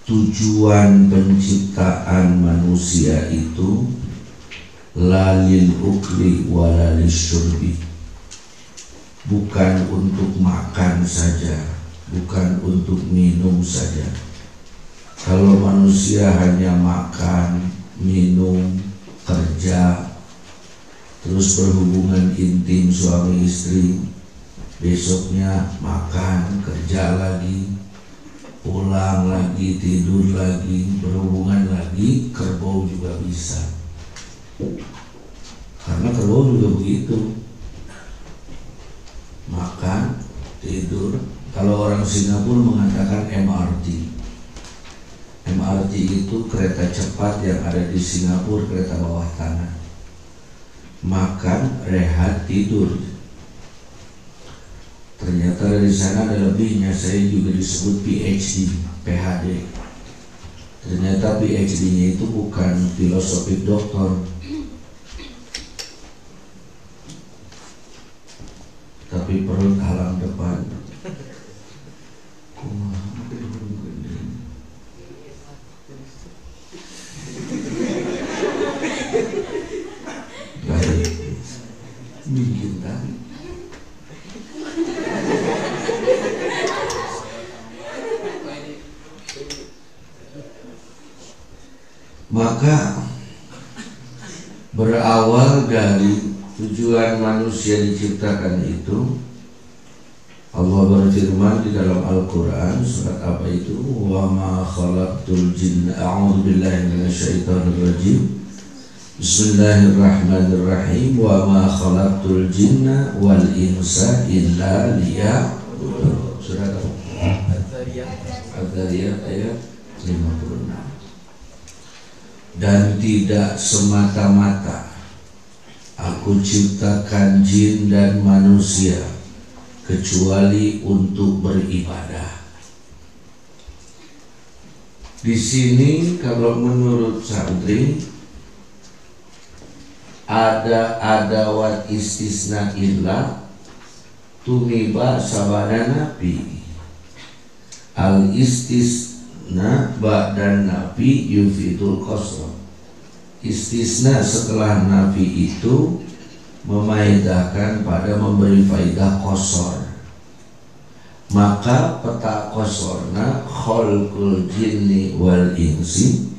tujuan penciptaan manusia itu lalil ukli walalil syurbi, bukan untuk makan saja, bukan untuk minum saja. Kalau manusia hanya makan, minum, kerja, terus berhubungan intim suami istri, besoknya makan, kerja lagi, pulang lagi, tidur lagi, berhubungan lagi, kerbau juga bisa. Karena kerbau juga begitu, makan, tidur. Kalau orang Singapura mengatakan MRT. MRT itu kereta cepat yang ada di Singapura, kereta bawah tanah. Makan, rehat, tidur. Ternyata dari sana ada lebihnya. Saya juga disebut PhD, PhD. Ternyata PhD-nya itu bukan filosofik doktor, tapi perut halang depan. Baik, bikin tadi. Maka berawal dari tujuan manusia diciptakan itu, Allah berfirman di dalam Al-Quran, surat apa itu? Wa ma khalaqtul jinna, a'udzu billahi minasyaitonir rajim. Bismillahirrahmanirrahim. Wa ma khalaqtul jinna wal insa illa liya'budun. Surat Al-Dzariyat ayat 56. Dan tidak semata-mata Aku ciptakan jin dan manusia kecuali untuk beribadah. Di sini kalau menurut santri ada adawat istisna illa tumiba sabana nabi. Al istisna ba'dan nabi yufidul qasr. Istisna setelah nafi itu memaedahkan pada memberi faidah qasar. Maka peta qasorna khalqul jinni wal insi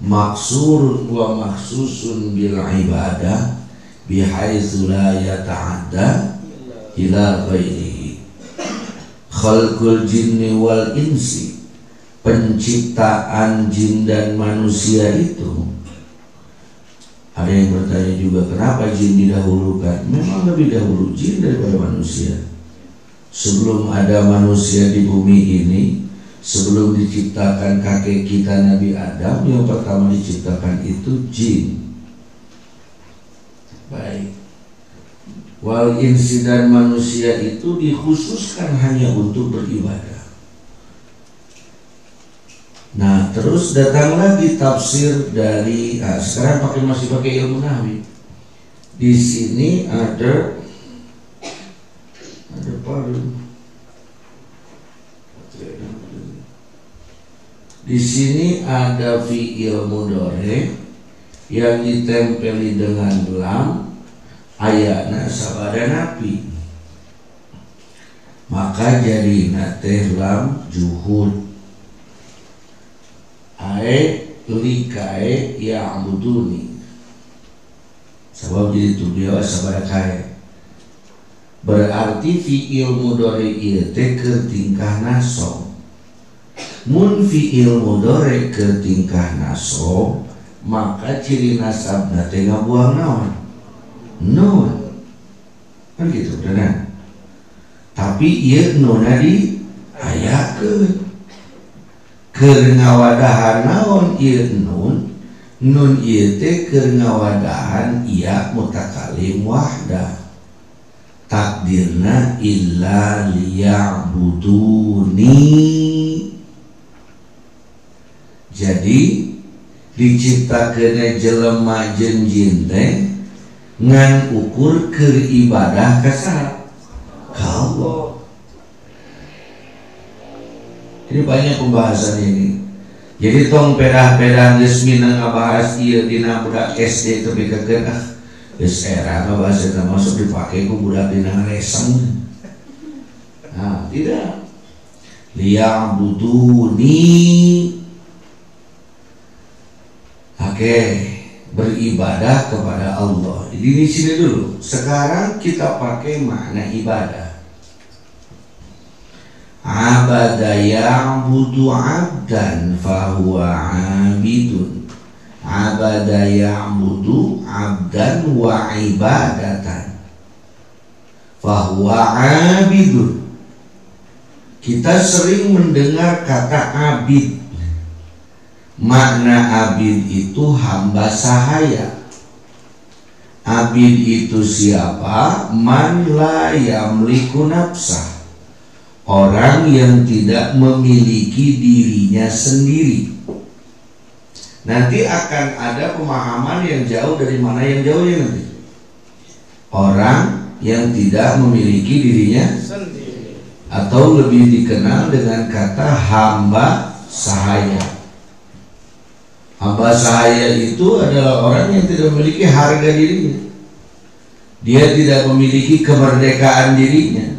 maksurun wa maksusun bil ibadah bihaitsu la yata'adda ila ghairihi. Khalqul jinni wal insi, penciptaan jin dan manusia itu. Ada yang bertanya juga, kenapa jin didahulukan? Memang lebih dahulu jin daripada manusia. Sebelum ada manusia di bumi ini, sebelum diciptakan kakek kita Nabi Adam, yang pertama diciptakan itu jin. Baik. Wal insi dan manusia itu dikhususkan hanya untuk beribadah. Nah, terus datang lagi tafsir dari sekarang masih pakai ilmu nahwi. Di sini ada paru. Di sini ada fi'il mudhari yang ditempeli dengan lam, ayatna sabada nabi. Maka jadi nateh lam juhud. Ae likae ya'buduni. Sebab jadi tubiawa sabada kae. Berarti fi'il mudhari ieu teh keur tingkah nasab. Mun fi'il mudhari keur tingkah nasab, maka ciri nasabna teh ngabuang naon? Nun. Kan gitu benar. Tapi ieu nuna di ayakeun. Keur ngawadahan naon ieu nun? Nun ieu teh keur ngawadahan iya mutakalim wahdah. Takdirna illa liya'buduni. Jadi diciptakeun jelema jeung jin teh ngan ukur keur ibadah ka saha? Ka Allah. Ini banyak pembahasan ini. Jadi tong pedah-pedah geus minang ngabahas ieu dina budak SD tapi kekeun geus era ngabahas eta masuk dipake ku budak dina leseng. Nah, tidak. Liya'buduni. Oke, beribadah kepada Allah. Di sini dulu. Sekarang kita pakai makna ibadah. Abada ya'budu 'abdan fahuwa 'abidun. Abada ya'budu 'abdan wa ibadatan fahuwa 'abidun. Kita sering mendengar kata abid. Makna abid itu hamba sahaya. Abid itu siapa? Man la yamliku nafsah. Orang yang tidak memiliki dirinya sendiri. Nanti akan ada pemahaman yang jauh dari mana yang jauh ya nanti. Orang yang tidak memiliki dirinya sendiri, atau lebih dikenal dengan kata hamba sahaya. Hamba sahaya itu adalah orang yang tidak memiliki harga dirinya. Dia tidak memiliki kemerdekaan dirinya.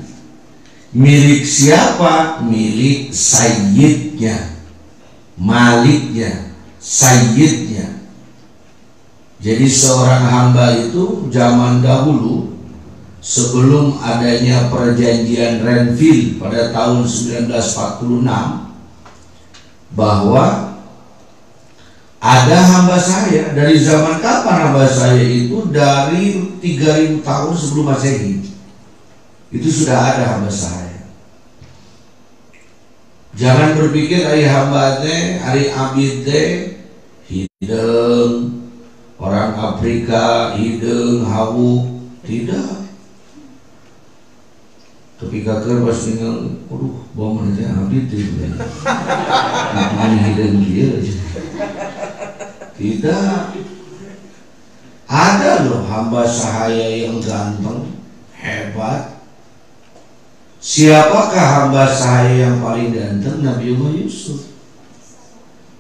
Milik siapa? Milik sayyidnya, maliknya, sayyidnya. Jadi seorang hamba itu zaman dahulu sebelum adanya perjanjian Renville pada tahun 1946 bahwa ada hamba sahaya. Dari zaman kapan hamba sahaya itu? Dari 3000 tahun sebelum Masehi itu sudah ada hamba sahaya. Jangan berpikir ari hamba teh, ari abid teh hideung orang Afrika, hideung hawu, tidak. Ketika keur pas ninggal, aduh, bawa mana teh abid teh. Ini hideung dia. Tidak. Ada loh hamba sahaya yang ganteng, hebat. Siapakah hamba sahaya yang paling ganteng? Nabiullah Yusuf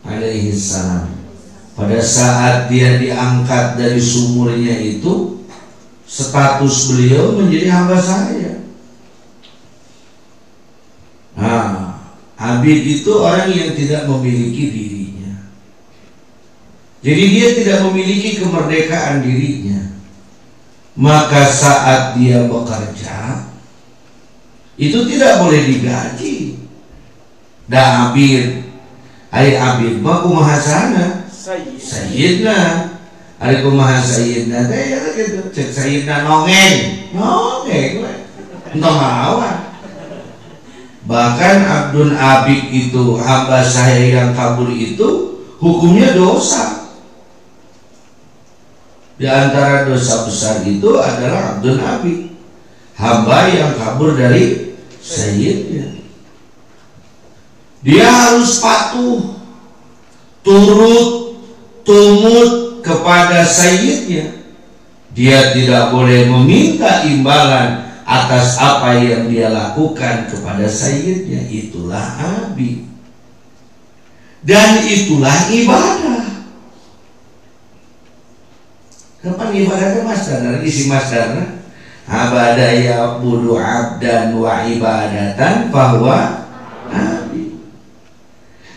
alaihi salam. Pada saat dia diangkat dari sumurnya itu, status beliau menjadi hamba sahaya. Nah, abid itu orang yang tidak memiliki dirinya. Jadi dia tidak memiliki kemerdekaan dirinya. Maka saat dia bekerja, itu tidak boleh digaji. Da abid, ai abid mah kumaha sana? Sayyidna. Ari kumaha sayyidna teh ya gitu. Cek sayyidna nongeng we. Entong lawan. Bahkan abdun abid itu hamba sahaya yang kabur itu hukumnya dosa. Di antara dosa besar itu adalah abdun abid, hamba yang kabur dari sayyidnya. Dia harus patuh, turut, tumut kepada sayyidnya. Dia tidak boleh meminta imbalan atas apa yang dia lakukan kepada sayyidnya. Itulah abid. Dan itulah ibadah. Kapan ibadahnya masdar? Isi masdarnya abada ya'budu 'abdan wa ibadatan bahwa abid.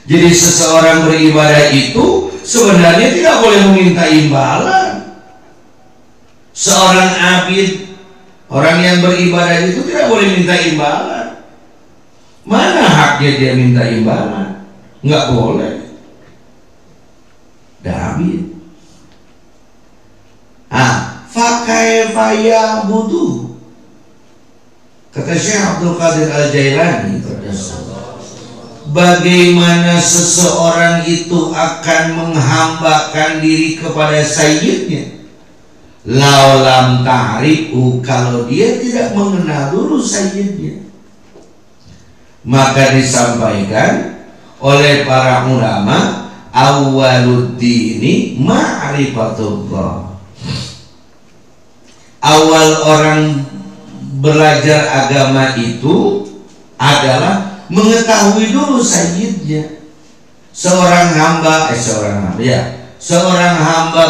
Jadi seseorang beribadah itu sebenarnya tidak boleh meminta imbalan. Seorang abid, orang yang beribadah itu tidak boleh minta imbalan. Mana haknya dia minta imbalan? Enggak boleh. Abid. Fakaifa ya'budu. Kata Syekh Abdul Qadir Al-Jailani, bagaimana seseorang itu akan menghambakan diri kepada sayyidnya? Laulam ta'rifu, kalau dia tidak mengenal dulu sayyidnya. Maka disampaikan oleh para ulama, awwaluddini ma'rifatullah. Awal orang belajar agama itu adalah mengetahui dulu sayyidnya. seorang hamba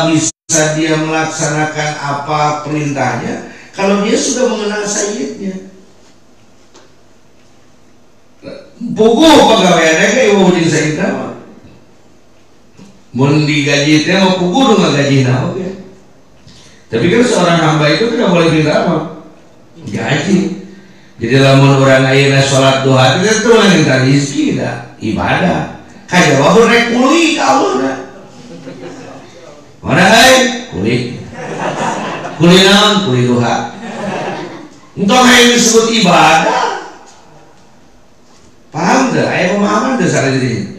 bisa dia melaksanakan apa perintahnya kalau dia sudah mengenal sayyidnya. Pokok pegawaiannya kayak ibu jadi sayyid nama. Mun digaji teh mau pokok dengan gaji nama. Tapi kan seorang hamba itu tidak boleh minta apa? Gaji. Jadi lamun orang ayeuna salat duha itu mah minta rezeki da ibadah. Kayak wabur rek kuli ka Allah. Mana ai? Kuli. Kuli naon? Kuli duha. Entah yang disebut ibadah. Paham gak? Ayat pemahaman dasar ini.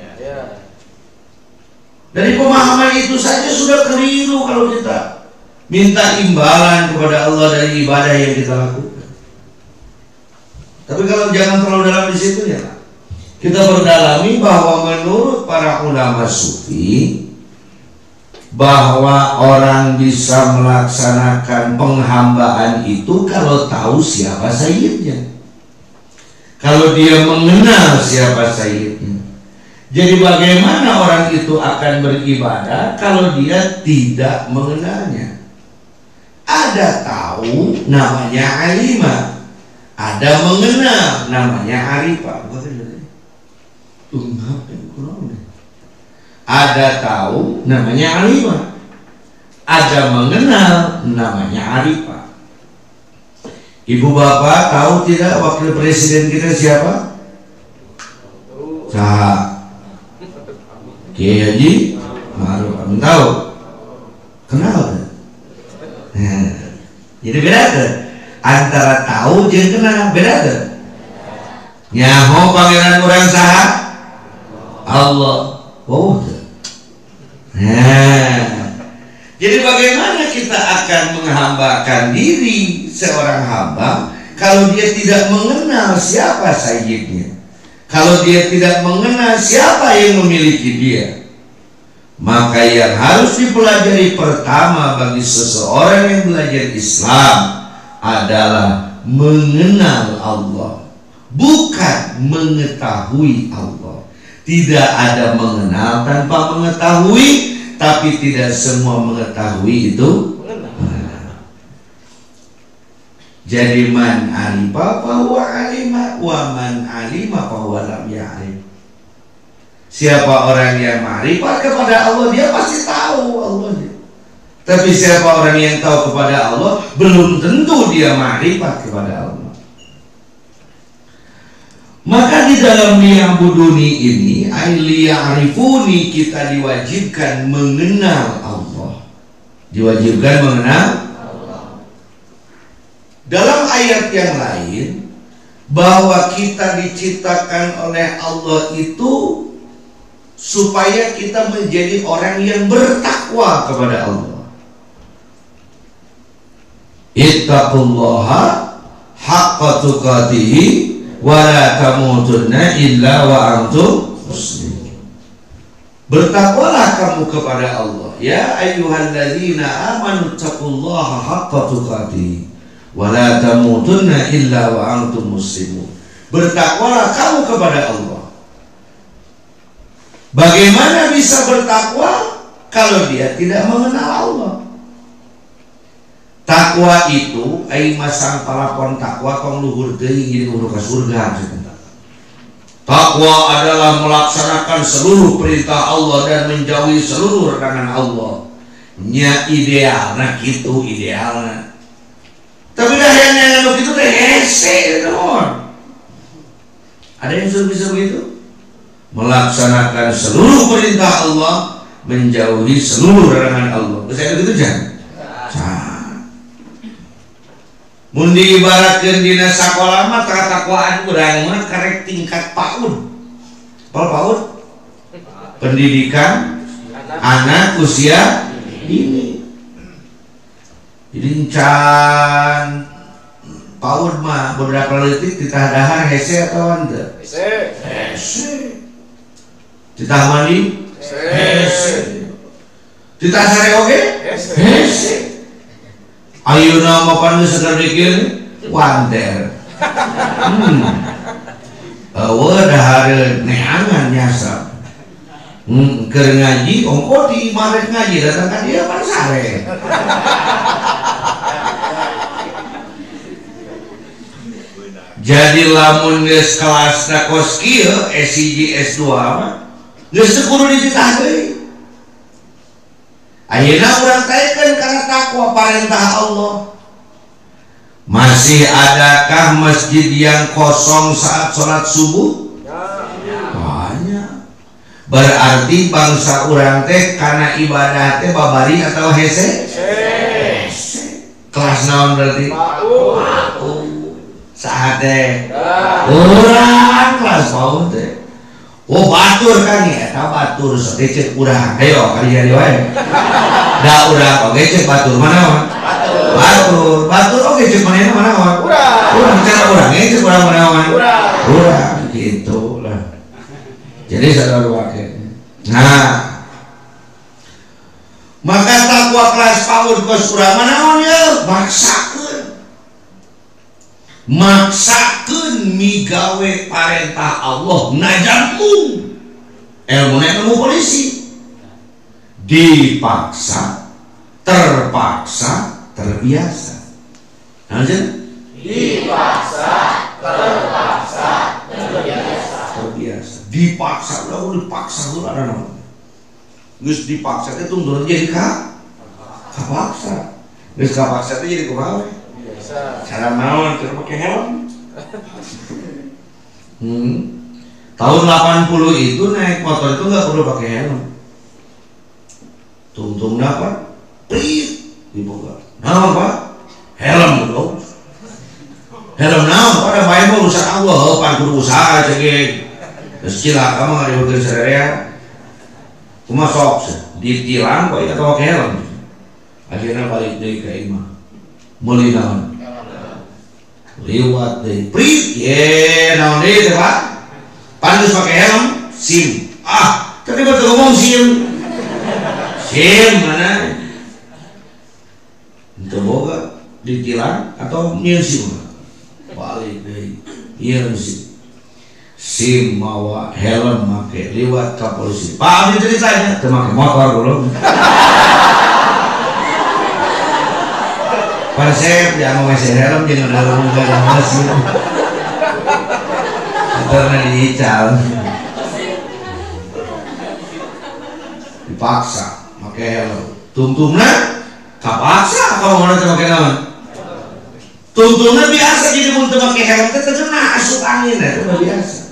Dari pemahaman itu saja sudah keliru kalau kita minta imbalan kepada Allah dari ibadah yang kita lakukan. Tapi kalau jangan terlalu dalam di situ ya, kita berdalami bahwa menurut para ulama sufi bahwa orang bisa melaksanakan penghambaan itu kalau tahu siapa sayyidnya. Kalau dia mengenal siapa sayyidnya. Jadi bagaimana orang itu akan beribadah kalau dia tidak mengenalnya? Ada tahu namanya alimah, ada mengenal namanya arifah. Ada tahu namanya alimah, ada mengenal namanya arifah. Ibu bapak tahu tidak wakil presiden kita siapa? Saha? Kiai Haji Ma'ruf Amin. Tahu? Kenal kan? Jadi beda kan? Antara tahu jeung kenal beda kan? Nyaho pangeran urang saha? Allah. Oh. Jadi bagaimana kita akan menghambakan diri seorang hamba kalau dia tidak mengenal siapa sayyidnya, kalau dia tidak mengenal siapa yang memiliki dia? Maka yang harus dipelajari pertama bagi seseorang yang belajar Islam adalah mengenal Allah, bukan mengetahui Allah. Tidak ada mengenal tanpa mengetahui, tapi tidak semua mengetahui itu mengenal. Jadi man alifa fahuwa alima, wa man alima fahuwa lam ya'rif. Siapa orang yang ma'rifat kepada Allah, dia pasti tahu Allahnya. Tapi siapa orang yang tahu kepada Allah, belum tentu dia ma'rifat kepada Allah. Maka di dalam liya'buduni ini, ay liya'rifuni, kita diwajibkan mengenal Allah. Diwajibkan mengenal Allah. Dalam ayat yang lain, bahwa kita diciptakan oleh Allah itu supaya kita menjadi orang yang bertakwa kepada Allah. Ittaqullaha haqqa tuqatih wa la tamutunna illa wa antum muslimun. Bertakwalah kamu kepada Allah, ya ayyuhalladzina amanu taqullaha haqqa tuqatih wa la tamutunna illa wa antum muslimun. Bertakwalah kamu kepada Allah. Bagaimana bisa bertakwa kalau dia tidak mengenal Allah? Takwa itu ai masang palapon takwa kong luhur teuing jadi uru ka surga. Takwa adalah melaksanakan seluruh perintah Allah dan menjauhi seluruh larangan Allah. Nya idealna kitu idealna. Tapi dah yang begitu teh hese naon. Ada yang sudah bisa begitu? Melaksanakan seluruh perintah Allah, menjauhi seluruh larangan Allah. Bisa begitu jangan? Mun diibaratkeun dina sakola mah katakwaan urang mah karek tingkat PAUD. PAUD? Pendidikan anak usia dini. Jadi can PAUD mah beberapa letik ditah dahar hese atau henteu? Hese. Ditah mandi? Hese. Ditah sare oge? Hese. Ayeuna mah paneus sekedar dikeun wander. Eueuh dahar neangan nyasar. Keur ngaji ongko di ibarat ngaji datang ka dia pada sare. Jadi lamun geus kelasna kos kieu S1 S2 mah geus teu kudu dititah deui. Ayeuna urang taekeun kana takwa parentah Allah. Masih adakah masjid yang kosong saat sholat subuh? Banyak. Berarti bangsa urang teh kana ibadah teh babari atau hese? Kelas naon berarti? Saat teh urang kelas paut teh. Oh batur kan ya, eta batur sok cek urang. Ayo kali wae. Da urang oge cek batur manaon? Batur oge cek manehna manaon? Urang cara urang cek urang manaon? Urang gitu lah. Jadi saudara wakil. Nah, maka takwa kelas paut kos urang manaon ya? Maksakeun migawe parentah Allah najanmu ilmu polisi dipaksa terpaksa terbiasa. Dipaksa terpaksa terbiasa. Dipaksa udah dipaksa dulu ada nama. Geus dipaksa teh tunggu jadi kapaksa. Geus kapaksa teh jadi kumaha? Cara naon keur pakai helm. Tahun 80 itu naik motor itu nggak perlu pakai helm. Tungtung dapat, prit dibuka. Naon Pak? Helm dong. Helm naon? Pada bae mah urusan Allah, pan kudu usaha cegek. Geus cilaka mah ngadieukeun sarerea. Kumaha sok ditilang kok atau pakai helm. Akhirnya balik deui ka imah. Meuli naon? Liwat deui prit ye naon deui teh Pak? Pan geus pake helm SIM. Tadi baru ngomong SIM mana? Itu boga ditilang atau nyieun SIM? Balik deui. Nyieun SIM mawa helm make liwat ka polisi. Pak abdi ceritanya teu make motor dulu. Konsep yang mau ngasih helm jangan dalam enggak masih karena diical dipaksa pakai helm tungtungnya kapaksa kalau mana pakai helm tungtungnya biasa jadi untuk pakai helm itu kena asup angin itu biasa.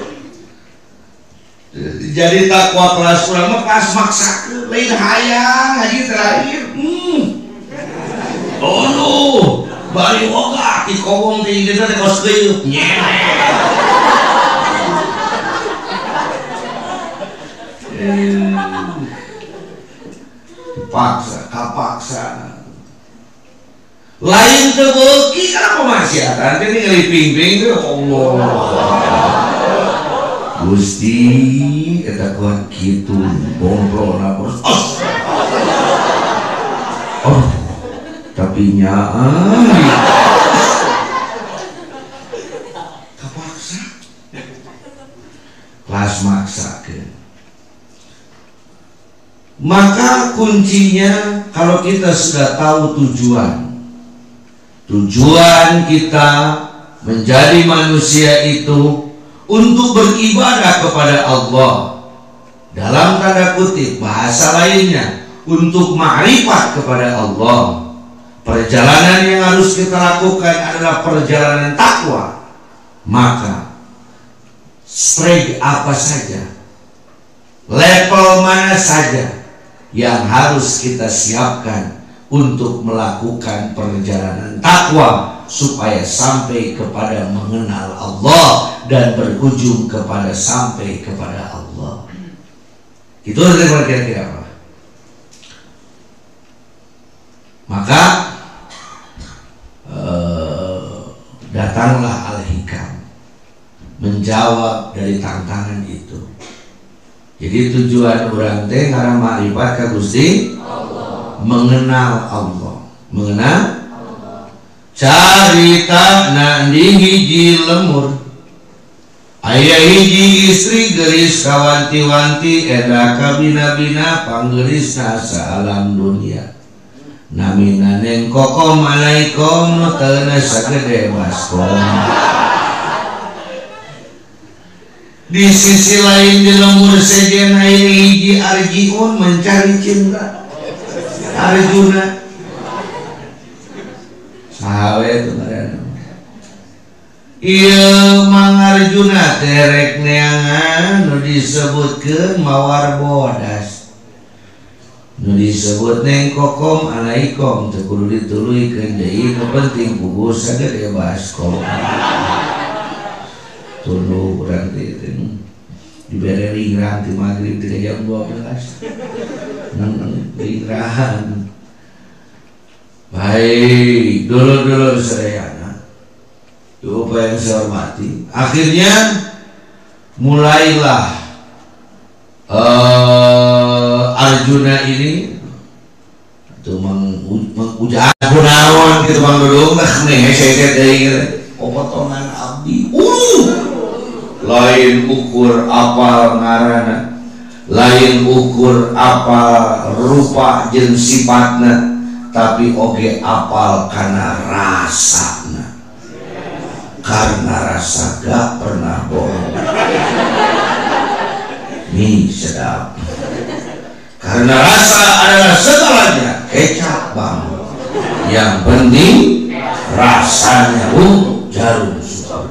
Jadi takwa kelas ulama kelas maksa lain hayang haji terakhir bari oga di kobong di kita teh kos geup nyele. Kapaksa. Lain teu beuki kana pamaksiatan teh ngeliping-ping teh Allah. Gusti eta kuat kitu bombrona bos. Tapi kapaksa kelas maksa ke. Maka kuncinya kalau kita sudah tahu tujuan kita menjadi manusia itu untuk beribadah kepada Allah, dalam tanda kutip bahasa lainnya untuk ma'rifat kepada Allah. Perjalanan yang harus kita lakukan adalah perjalanan takwa. Maka strategi apa saja, level mana saja yang harus kita siapkan untuk melakukan perjalanan takwa supaya sampai kepada mengenal Allah dan berujung kepada sampai kepada Allah. Itu kira-kira apa? Maka datanglah Al-Hikam menjawab dari tantangan itu. Jadi tujuan orang teh karena ma'rifat ka Gusti Allah, mengenal Allah, mengenal Allah. Carita na di hiji lemur Aya hiji istri geris kawanti-wanti eta kabina-bina panggerisna saalam dunia. Namina neng kokom alaikum teuna sagede baskom. Di sisi lain di lembur sejen aya hiji Arjun mencari cinta. Arjuna sahawe itu ngaranna. Ieu Mang Arjuna terek neangan nu disebutkeun mawar bodas. Nu disebut neng kokom alaikum teu kudu dituluykeun deui, nu penting puguh sagede baskom. Tuluy urang teh dibere ringrang ti magrib ti jam 12. Ringrang. Baik, dulu serayana upaya yang saya hormati. Akhirnya mulailah Arjuna ini itu mengujar gunawan gitu Bang Dudung lah nih saya teh potongan abdi lain ukur apal ngaranna, lain ukur apal rupa jeung sifatna, tapi oge apal karena rasana. Karena rasa gak pernah bohong. Mie sedap. Karena rasa adalah segalanya. Kecap bang. Yang penting rasanya jarum susah.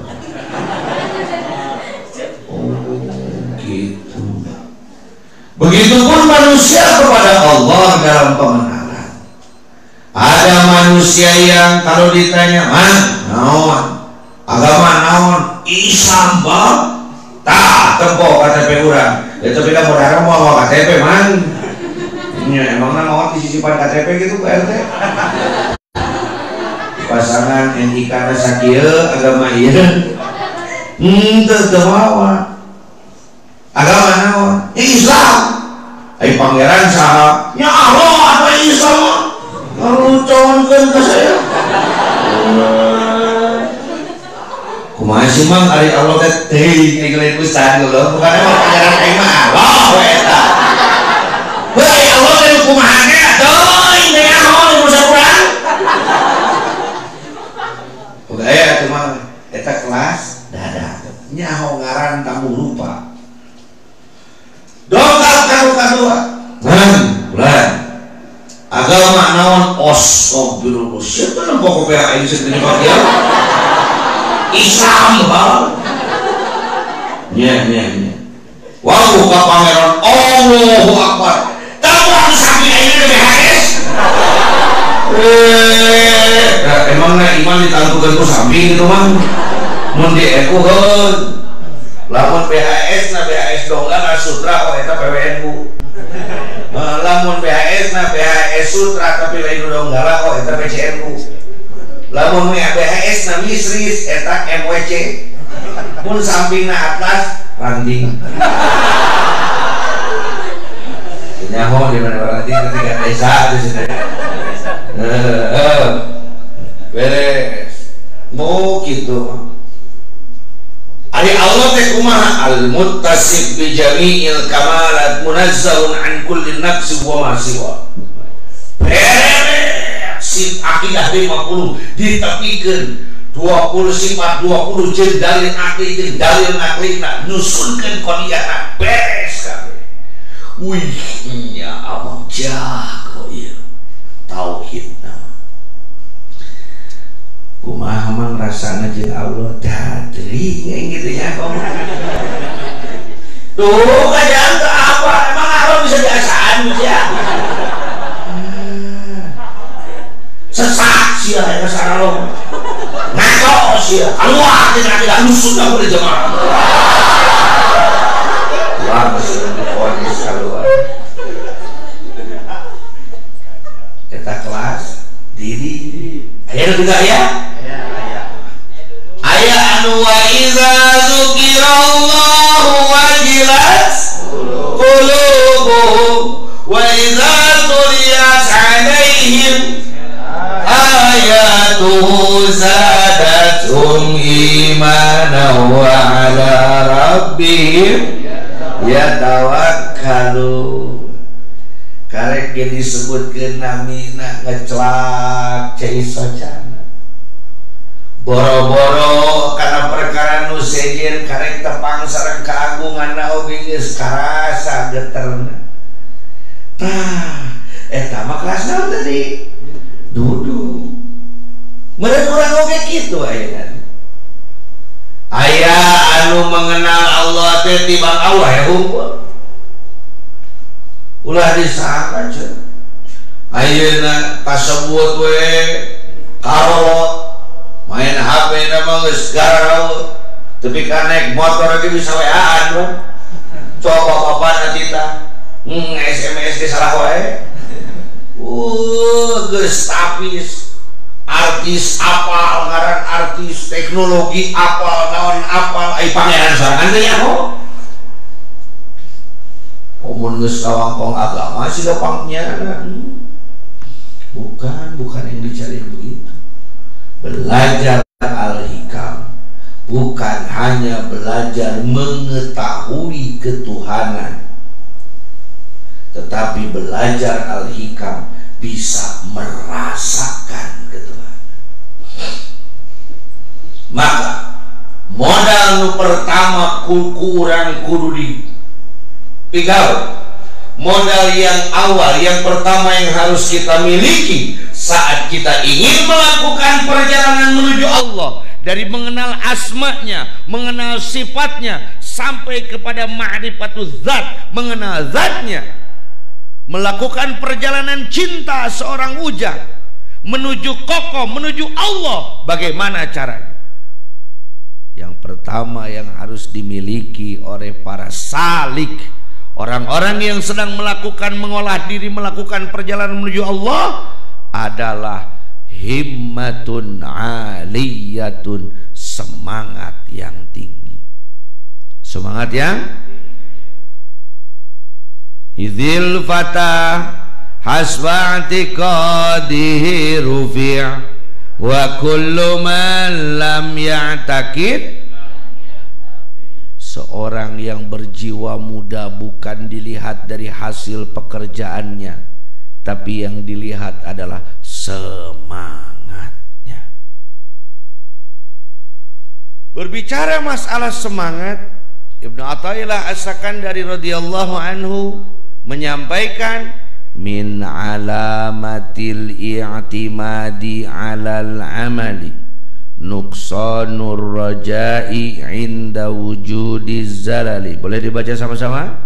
Gitu. Begitupun manusia kepada Allah dalam pemenangan. Ada manusia yang kalau ditanya, naon agama naon, Islam bang, tak tempo KTP urang. Ya tapi kan modal mau KTP man. Ya emangnya mau disisipan KTP gitu Pak RT. Pasangan NIK na sakieu agama ieu. Teu mawa. Agama naon? Islam. Ai pangeran saha? Ya Allah, apa Islam? Ngaruconkeun ka saya. Kumaha sih Mang ari Allah teh teuing ngelain ustad geuleuh bukan mah pangeran aing mah Allah eta. Heuh Allah teh kumaha ge teuing teh naon di musa urang. Udah aya atuh Mang eta kelas dadah. Nyaho ngaran tamu lupa. Dongkal kadua. Bulan. Agama naon astagfirullah. Siapa nang pokok PA ini segini bagian? Islam bang. Nya. Wah buka pangeran Allahu Akbar. Tabang sapi ini BHS. Emangnya iman ditantukan ku samping gitu Mang. Mun diekukeun. Lamun BHS na BHS dongga na sutra oh eta PWN ku. Lamun BHS na BHS sutra tapi lain donggala oh eta PCN ku. Lamun BHS na misris eta MWC. Mun sampingna atlas randing. Nyaho di mana berarti ketika desa di sini. Beres. Mau gitu. Ari Allah teh kumaha al-muttasif bi jami'il kamalat munazzalun an kulli nafsi wa ma siwa. Beres akidah 50 ditepikeun 20 sifat 20 jeung dalil akli jeung dalil naklina nusunkeun qadiyatna beres kabeh. Wih nya abang jago ieu tauhidna. Kumaha Mang rasana jeung Allah dadri gitu ya kamu. Tuh kajang ke apa? Emang Allah bisa biasaan ya? Sesak sia ya saralo. Ngaco sia. Allah tidak nusuk aku di jemaah. Wah, masih ponis keluar. Kita kelas diri. Ayo juga ya. Aya anu wa iza dzukirallahu wajilat qulubuhum wa iza tuliyat alaihim ayat himmatuhu zadatum imanan wa ala rabbihim yatawakkalu. Karek ge disebutkeun namina ngeclak cai socana boro-boro kana perkara nu sejen karek tepang sareng kaagunganna oge geus karasa geterna. Tah eta mah kelas naon tadi? Dudu. Meureun urang oge kitu ayeuna. Aya anu mengenal Allah teh tibang Allah ya hukum. Ulah disangka cenah. Ayeuna kasebut we karo main HP na mah geus garau, tapi kan naik motor ge bisa WA-an bro. Coba papan cita. SMS ge salah wae. Geus tapis. Artis apal ngaran artis, teknologi apal, naon apal, ai pangeran sorangan teh nya ho. Mun geus kawangkong agama sih gampangnya. Bukan yang dicari begitu. Belajar al-hikam bukan hanya belajar mengetahui ketuhanan, tetapi belajar al-hikam bisa merasakan ketuhanan. Maka modal nu pertama kurang kudu dipigawe. Modal yang awal, yang pertama yang harus kita miliki saat kita ingin melakukan perjalanan menuju Allah, dari mengenal asma'nya, mengenal sifatnya, sampai kepada ma'rifatuz zat, mengenal zatnya, melakukan perjalanan cinta seorang ujang menuju kokoh, menuju Allah. Bagaimana caranya? Yang pertama yang harus dimiliki oleh para salik, orang-orang yang sedang melakukan, mengolah diri, melakukan perjalanan menuju Allah, adalah himmatun aliyatun, semangat yang tinggi. Semangat yang idzil fata hasba i'tiqadihi rufi' wa kullu man lam ya'taqid. Seorang yang berjiwa muda bukan dilihat dari hasil pekerjaannya, tapi yang dilihat adalah semangatnya. Berbicara masalah semangat, Ibnu Athaillah As-Sakandari radhiyallahu anhu menyampaikan, min alamatil i'timadi 'alal amali nuqsanur raja'i 'inda wujudiz zalali. Boleh dibaca sama-sama?